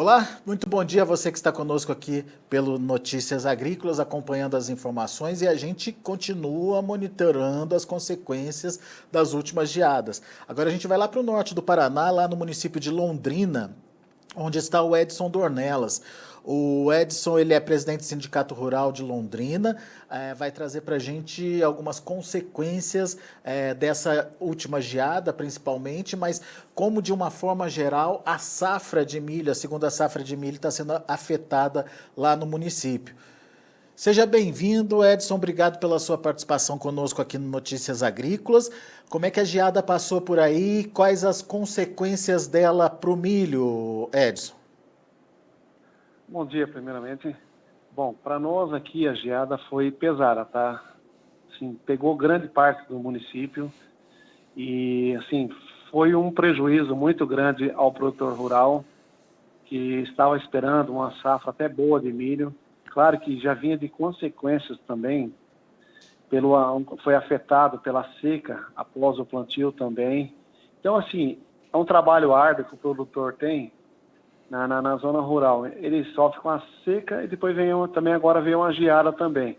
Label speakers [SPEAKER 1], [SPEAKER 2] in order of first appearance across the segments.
[SPEAKER 1] Olá, muito bom dia a você que está conosco aqui pelo Notícias Agrícolas, acompanhando as informações, e a gente continua monitorando as consequências das últimas geadas. Agora a gente vai lá para o norte do Paraná, lá no município de Londrina, onde está o Edson Dornelas. O Edson, ele é presidente do Sindicato Rural de Londrina, vai trazer para a gente algumas consequências dessa última geada, principalmente, mas como de uma forma geral a safra de milho, a segunda safra de milho está sendo afetada lá no município. Seja bem-vindo, Edson, obrigado pela sua participação conosco aqui no Notícias Agrícolas. Como é que a geada passou por aí? Quais as consequências dela para o milho, Edson?
[SPEAKER 2] Bom dia, primeiramente. Bom, para nós aqui a geada foi pesada, tá? Assim, pegou grande parte do município e, assim, foi um prejuízo muito grande ao produtor rural que estava esperando uma safra até boa de milho. Claro que já vinha de consequências também, foi afetado pela seca após o plantio também. Então, assim, é um trabalho árduo que o produtor tem na zona rural. Ele sofre com a seca e depois agora veio uma geada também.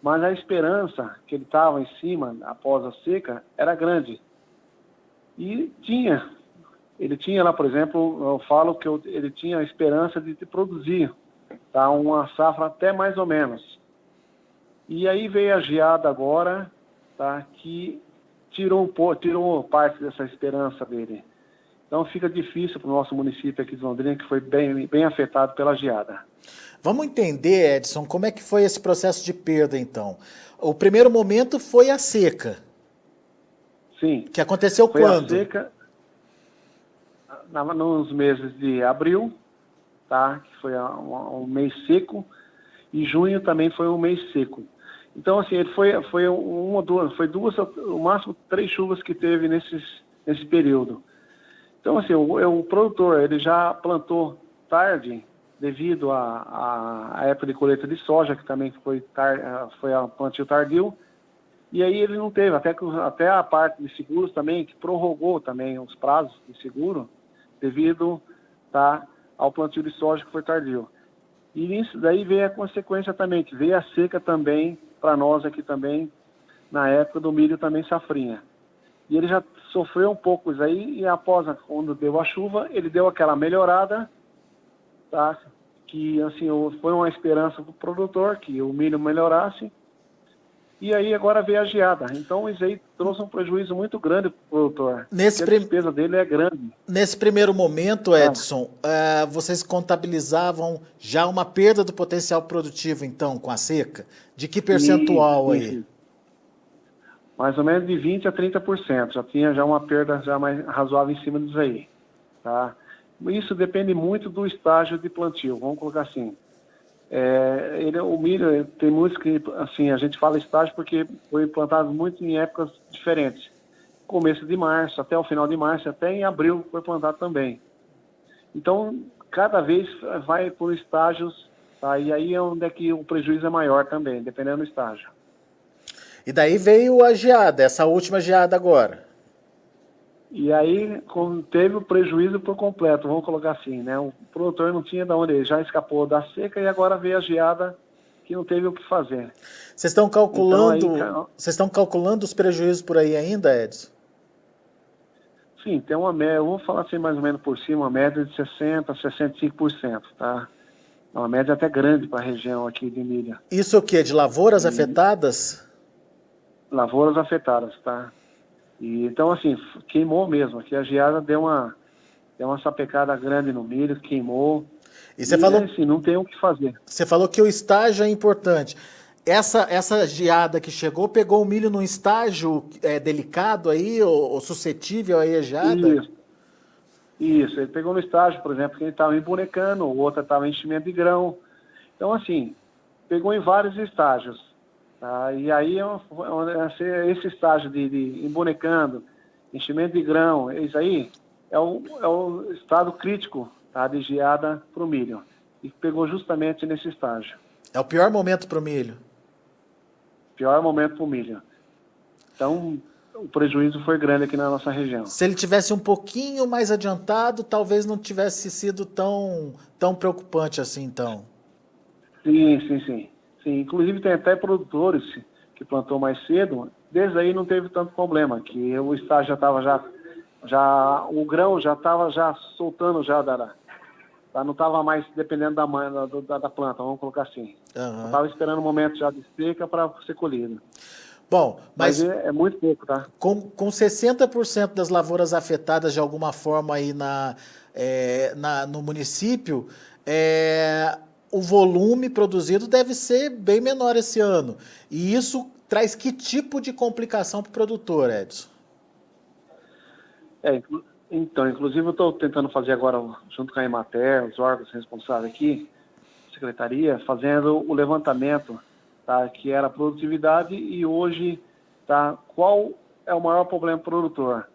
[SPEAKER 2] Mas a esperança que ele estava em cima após a seca era grande. E ele tinha lá, por exemplo, eu falo que ele tinha a esperança de produzir, tá, uma safra até mais ou menos. E aí veio a geada agora, tá, que tirou parte dessa esperança dele. Então fica difícil para o nosso município aqui de Londrina, que foi bem afetado pela geada.
[SPEAKER 1] Vamos entender, Edson, como é que foi esse processo de perda, então. O primeiro momento foi a seca.
[SPEAKER 2] Sim.
[SPEAKER 1] Que aconteceu
[SPEAKER 2] foi
[SPEAKER 1] quando?
[SPEAKER 2] A seca nos meses de abril, tá? Que foi um mês seco, e junho também foi um mês seco. Então, assim, ele foi duas, o máximo 3 chuvas que teve nesse período. Então, assim, o produtor, ele já plantou tarde, devido à época de colheita de soja, que também foi a plantio tardio, e aí ele não teve, até a parte de seguros também, que prorrogou também os prazos de seguro, devido, tá, ao plantio de soja que foi tardio. E isso daí veio a consequência também, que veio a seca também, para nós aqui também, na época do milho também safrinha. E ele já sofreu um pouco isso aí, e após, quando deu a chuva, ele deu aquela melhorada, tá? Que, assim, foi uma esperança para o produtor, que o milho melhorasse, e aí agora veio a geada. Então isso aí trouxe um prejuízo muito grande para o produtor, porque a despesa dele é grande.
[SPEAKER 1] Nesse primeiro momento, Edson, vocês contabilizavam já uma perda do potencial produtivo, então, com a seca? De que percentual aí?
[SPEAKER 2] Sim. Mais ou menos de 20% a 30%. Já tinha uma perda já mais razoável em cima disso aí. Tá? Isso depende muito do estágio de plantio, vamos colocar assim. O milho, tem muitos que, assim, a gente fala estágio porque foi plantado muito em épocas diferentes. Começo de março, até o final de março, até em abril foi plantado também. Então, cada vez vai por estágios, tá? E aí é onde é que o prejuízo é maior também, dependendo do estágio.
[SPEAKER 1] E daí veio a geada, essa última geada agora.
[SPEAKER 2] E aí teve o prejuízo por completo, vamos colocar assim, né? O produtor não tinha de onde, ele já escapou da seca e agora veio a geada que não teve o que fazer.
[SPEAKER 1] Vocês estão calculando os prejuízos por aí ainda, Edson?
[SPEAKER 2] Sim, tem uma média, eu vou falar assim mais ou menos por cima, uma média de 60% a 65%, tá? Uma média até grande para a região aqui de milho.
[SPEAKER 1] Isso o quê? De lavouras afetadas?
[SPEAKER 2] Lavouras afetadas, tá? E, então, assim, queimou mesmo. Aqui a geada deu uma sapecada grande no milho, queimou.
[SPEAKER 1] E você falou,
[SPEAKER 2] assim, não tem o que fazer.
[SPEAKER 1] Você falou que o estágio é importante. Essa geada que chegou, pegou o milho num estágio delicado aí, ou suscetível aí a geada?
[SPEAKER 2] Isso, ele pegou no estágio, por exemplo, que ele estava embonecando, o outro estava em enchimento de grão. Então, assim, pegou em vários estágios. Tá? E aí, esse estágio de embonecando, enchimento de grão, isso aí é o estado crítico, tá, de geada para o milho. E pegou justamente nesse estágio.
[SPEAKER 1] É o pior momento para o milho?
[SPEAKER 2] Pior momento para o milho. Então, o prejuízo foi grande aqui na nossa região.
[SPEAKER 1] Se ele tivesse um pouquinho mais adiantado, talvez não tivesse sido tão preocupante assim, então.
[SPEAKER 2] Sim. Inclusive tem até produtores que plantou mais cedo, desde aí não teve tanto problema, que o estágio já o grão já estava já soltando já não estava mais dependendo da planta, vamos colocar assim.
[SPEAKER 1] Aham.
[SPEAKER 2] Estava esperando o momento já de seca para ser colhido.
[SPEAKER 1] Bom,
[SPEAKER 2] Mas
[SPEAKER 1] mas
[SPEAKER 2] é muito pouco, tá?
[SPEAKER 1] com 60% das lavouras afetadas de alguma forma aí no município, o volume produzido deve ser bem menor esse ano. E isso traz que tipo de complicação para o produtor, Edson?
[SPEAKER 2] Então, inclusive eu estou tentando fazer agora, junto com a Emater, os órgãos responsáveis aqui, secretaria, fazendo o levantamento, tá, que era a produtividade e hoje, tá, qual é o maior problema para o produtor.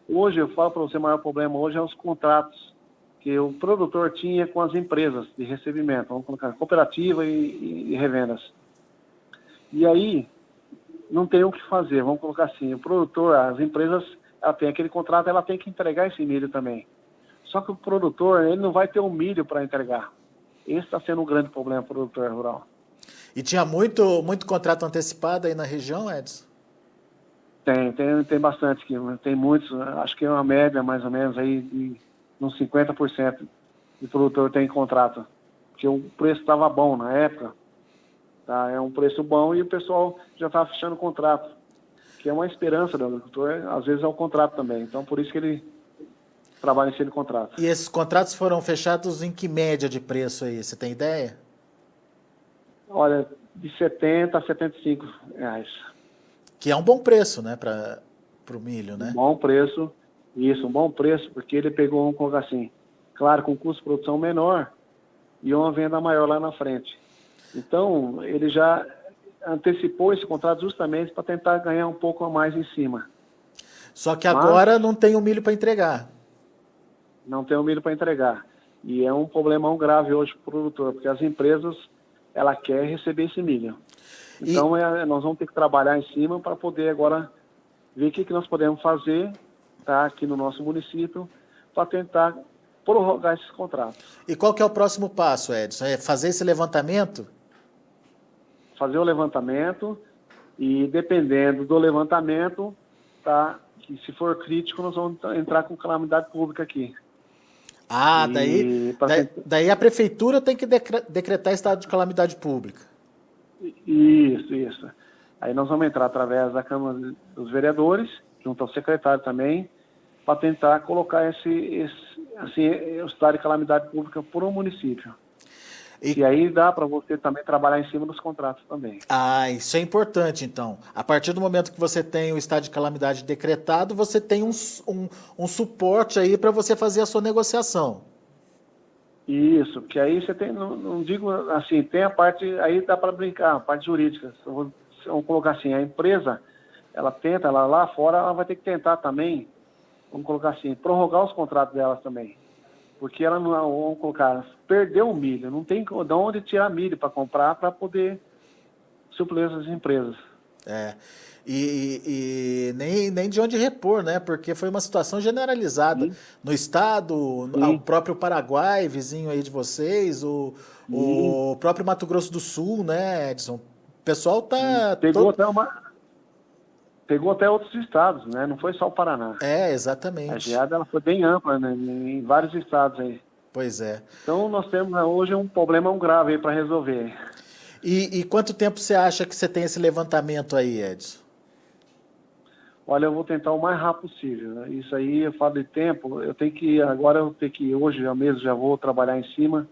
[SPEAKER 2] Hoje, eu falo para você, o maior problema hoje é os contratos que o produtor tinha com as empresas de recebimento, vamos colocar cooperativa e revendas. E aí, não tem o que fazer, vamos colocar assim, o produtor, as empresas, ela tem aquele contrato, ela tem que entregar esse milho também. Só que o produtor, ele não vai ter o milho para entregar. Esse está sendo um grande problema para o produtor rural.
[SPEAKER 1] E tinha muito contrato antecipado aí na região, Edson?
[SPEAKER 2] Tem bastante, tem muitos, acho que é uma média mais ou menos aí de uns 50% de produtor tem contrato. Porque o preço estava bom na época, tá? É um preço bom e o pessoal já está fechando contrato, que é uma esperança do agricultor, às vezes é o contrato também. Então, por isso que ele trabalha em cima de contrato.
[SPEAKER 1] E esses contratos foram fechados em que média de preço aí? Você tem ideia?
[SPEAKER 2] Olha, de 70 a 75 reais.
[SPEAKER 1] Que é um bom preço, né, para o milho, né?
[SPEAKER 2] Um bom preço, isso, um bom preço, porque ele pegou, vamos colocar assim, claro, com custo de produção menor e uma venda maior lá na frente. Então, ele já antecipou esse contrato justamente para tentar ganhar um pouco a mais em cima.
[SPEAKER 1] Só que agora não tem o milho para entregar.
[SPEAKER 2] Não tem o milho para entregar. E é um problemão grave hoje para o produtor, porque as empresas, ela quer receber esse milho. Então, nós vamos ter que trabalhar em cima para poder agora ver o que nós podemos fazer, tá, aqui no nosso município para tentar prorrogar esses contratos.
[SPEAKER 1] E qual que é o próximo passo, Edson? É fazer esse levantamento?
[SPEAKER 2] Fazer o levantamento e, dependendo do levantamento, tá, que se for crítico, nós vamos entrar com calamidade pública aqui.
[SPEAKER 1] Ah, daí a prefeitura tem que decretar estado de calamidade pública.
[SPEAKER 2] Isso. Aí nós vamos entrar através da Câmara dos Vereadores, junto ao secretário também, para tentar colocar esse estado de calamidade pública por um município. E aí dá para você também trabalhar em cima dos contratos também.
[SPEAKER 1] Ah, isso é importante, então. A partir do momento que você tem o estado de calamidade decretado, você tem um suporte aí para você fazer a sua negociação.
[SPEAKER 2] Isso, porque aí você tem, não digo assim, tem a parte, aí dá para brincar, a parte jurídica. Vamos colocar assim, a empresa, ela lá fora, ela vai ter que tentar também, vamos colocar assim, prorrogar os contratos delas também. Porque ela não, vamos colocar, perdeu o milho, não tem de onde tirar milho para comprar para poder suprir essas empresas.
[SPEAKER 1] E nem de onde repor, né? Porque foi uma situação generalizada.
[SPEAKER 2] Sim.
[SPEAKER 1] No estado, o próprio Paraguai, vizinho aí de vocês, o próprio Mato Grosso do Sul, né, Edson? O pessoal tá...
[SPEAKER 2] Pegou até outros estados, né? Não foi só o Paraná.
[SPEAKER 1] Exatamente.
[SPEAKER 2] A geada ela foi bem ampla, né? Em vários estados aí.
[SPEAKER 1] Pois é.
[SPEAKER 2] Então nós temos hoje um problema grave aí para resolver.
[SPEAKER 1] E quanto tempo você acha que você tem esse levantamento aí, Edson?
[SPEAKER 2] Olha, eu vou tentar o mais rápido possível, né? Isso aí, eu falo de tempo, hoje mesmo já vou trabalhar em cima,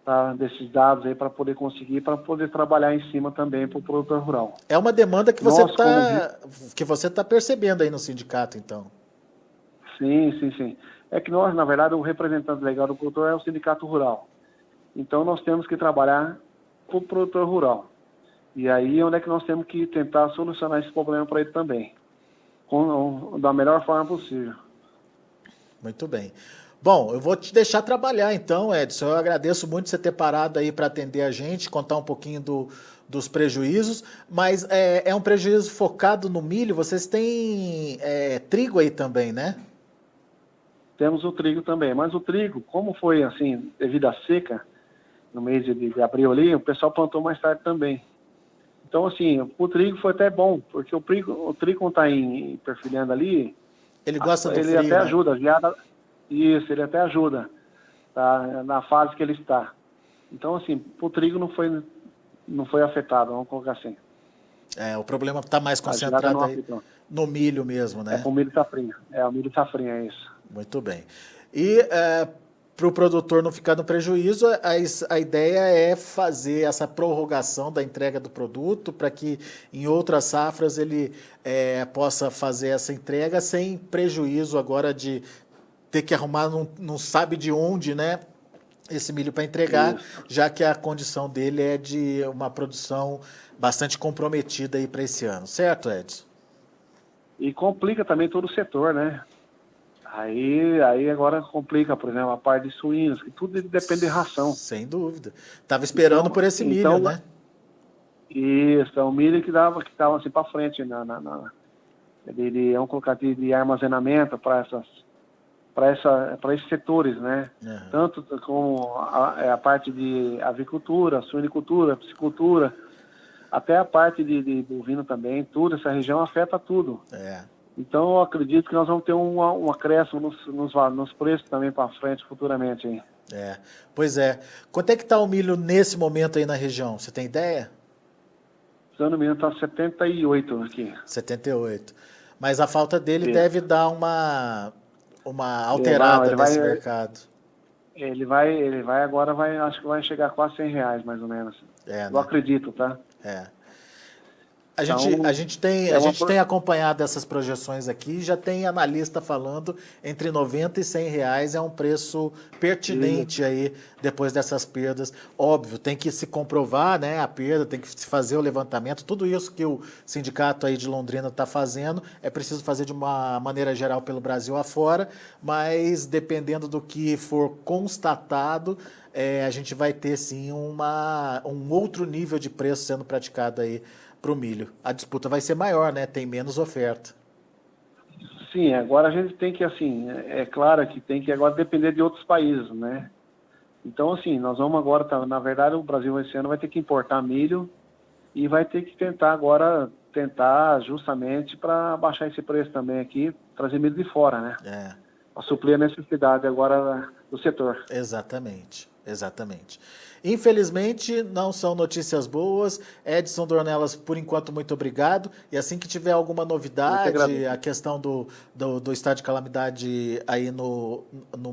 [SPEAKER 2] tá, desses dados aí para poder trabalhar em cima também para o produtor rural.
[SPEAKER 1] É uma demanda que você tá percebendo aí no sindicato, então.
[SPEAKER 2] Sim. É que nós, na verdade, o representante legal do produtor é o sindicato rural. Então nós temos que trabalhar para o produtor rural. E aí onde é que nós temos que tentar solucionar esse problema para ele também, da melhor forma possível.
[SPEAKER 1] Muito bem. Bom, eu vou te deixar trabalhar então, Edson. Eu agradeço muito você ter parado aí para atender a gente, contar um pouquinho dos prejuízos, mas é um prejuízo focado no milho. Vocês têm trigo aí também, né?
[SPEAKER 2] Temos o trigo também, mas o trigo, como foi assim, devido à seca, no mês de abril ali, o pessoal plantou mais tarde também. Então, assim, o trigo foi até bom, porque o trigo quando está em perfilhando ali,
[SPEAKER 1] Ele gosta do
[SPEAKER 2] ele
[SPEAKER 1] frio,
[SPEAKER 2] até
[SPEAKER 1] né?
[SPEAKER 2] ajuda, isso, ele até ajuda, tá, na fase que ele está. Então, assim, o trigo não foi afetado, vamos colocar assim.
[SPEAKER 1] O problema está mais
[SPEAKER 2] A geada
[SPEAKER 1] concentrado
[SPEAKER 2] não
[SPEAKER 1] aí
[SPEAKER 2] afetou.
[SPEAKER 1] no milho mesmo,
[SPEAKER 2] É
[SPEAKER 1] né?
[SPEAKER 2] com o milho safrinha. O milho safrinha, é isso.
[SPEAKER 1] Muito bem. E para o produtor não ficar no prejuízo, a ideia é fazer essa prorrogação da entrega do produto para que em outras safras ele possa fazer essa entrega sem prejuízo agora de ter que arrumar, não sabe de onde, né? Esse milho para entregar,
[SPEAKER 2] Isso.
[SPEAKER 1] já que a condição dele é de uma produção bastante comprometida aí para esse ano, certo, Edson?
[SPEAKER 2] E complica também todo o setor, né? Aí agora complica, por exemplo, a parte de suínos, que tudo depende de ração.
[SPEAKER 1] Sem dúvida. Estava esperando por esse milho, né?
[SPEAKER 2] Isso, é o milho que dava assim para frente vamos colocar de armazenamento para esses setores, né?
[SPEAKER 1] Uhum.
[SPEAKER 2] Tanto como a parte de avicultura, suinicultura, piscicultura, até a parte de bovino também, tudo, essa região afeta tudo. Então, eu acredito que nós vamos ter um acréscimo nos preços também para frente, futuramente. Hein?
[SPEAKER 1] Pois é. Quanto é que está o milho nesse momento aí na região? Você tem ideia?
[SPEAKER 2] Se eu não me engano, está 78 aqui.
[SPEAKER 1] 78. Mas a falta dele deve dar uma alterada nesse mercado.
[SPEAKER 2] Ele vai agora, acho que vai chegar a quase R$100, mais ou menos. Eu acredito, tá?
[SPEAKER 1] A gente tem acompanhado essas projeções aqui, já tem analista falando entre 90 e 100 reais é um preço pertinente aí depois dessas perdas. Óbvio, tem que se comprovar, né, a perda, tem que se fazer o levantamento, tudo isso que o sindicato aí de Londrina está fazendo, é preciso fazer de uma maneira geral pelo Brasil afora, mas dependendo do que for constatado, a gente vai ter sim um outro nível de preço sendo praticado aí para o milho. A disputa vai ser maior, né? Tem menos oferta.
[SPEAKER 2] Sim, agora a gente tem que, assim, é claro que tem que agora depender de outros países, né? Então, assim, nós vamos agora, na verdade, o Brasil esse ano vai ter que importar milho e vai ter que tentar justamente para baixar esse preço também aqui, trazer milho de fora, né? Para suprir a necessidade agora do setor.
[SPEAKER 1] Exatamente. Infelizmente, não são notícias boas. Edson Dornelas, por enquanto, muito obrigado. E assim que tiver alguma novidade, a questão do estado de calamidade aí no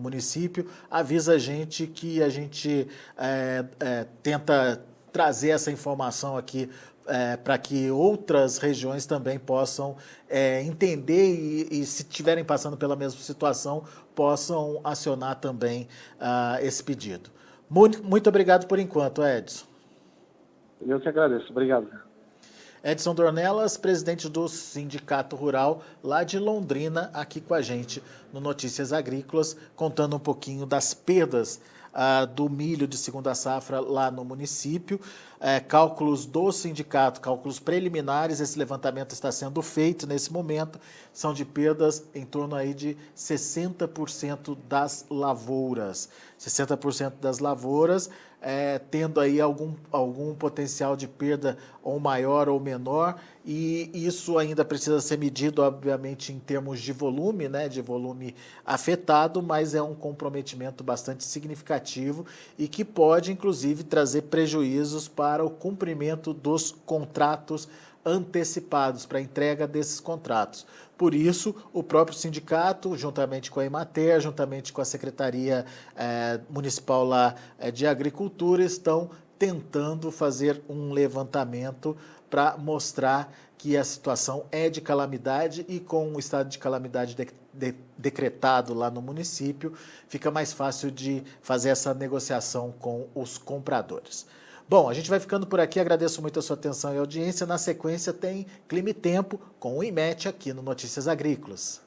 [SPEAKER 1] município, avisa a gente que a gente tenta trazer essa informação aqui para que outras regiões também possam entender e se estiverem passando pela mesma situação, possam acionar também esse pedido. Muito obrigado por enquanto, Edson.
[SPEAKER 2] Eu que agradeço. Obrigado.
[SPEAKER 1] Edson Dornelas, presidente do Sindicato Rural lá de Londrina, aqui com a gente no Notícias Agrícolas, contando um pouquinho das perdas do milho de segunda safra lá no município. Cálculos do sindicato, cálculos preliminares, esse levantamento está sendo feito nesse momento, são de perdas em torno aí de 60% das lavouras. 60% das lavouras, tendo aí algum potencial de perda ou maior ou menor, e isso ainda precisa ser medido, obviamente, em termos de volume, né, de volume afetado, mas é um comprometimento bastante significativo e que pode, inclusive, trazer prejuízos para o cumprimento dos contratos antecipados, para a entrega desses contratos. Por isso, o próprio sindicato, juntamente com a Emater, juntamente com a Secretaria Municipal lá de Agricultura, estão tentando fazer um levantamento para mostrar que a situação é de calamidade e com o estado de calamidade decretado lá no município, fica mais fácil de fazer essa negociação com os compradores. Bom, a gente vai ficando por aqui, agradeço muito a sua atenção e audiência. Na sequência tem Clima e Tempo com o IMET aqui no Notícias Agrícolas.